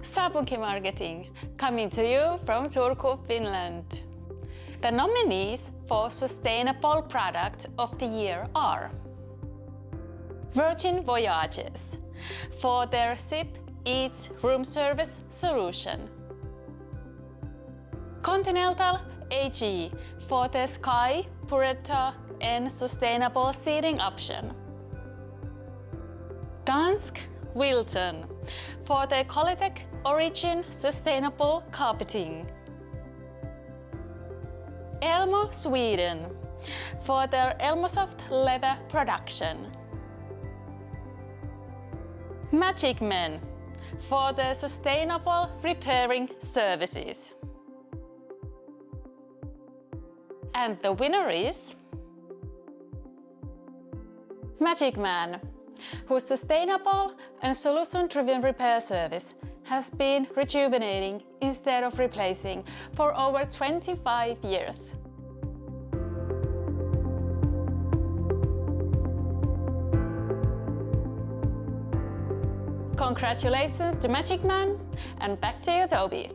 Saapunki Marketing, coming to you from Turku, Finland. The nominees for Sustainable Product of the Year are Virgin Voyages for their Ship Eats room service solution, Continental AG for their Sky Puretta and sustainable seating option, Dansk Wilton for their Qualitech Origin sustainable carpeting, Elmo Sweden for their Elmosoft leather production, Magic Man for their sustainable repairing services. And the winner is Magic Man, whose sustainable and solution-driven repair service has been rejuvenating instead of replacing for over 25 years. Congratulations to Magic Man, and back to you, Toby.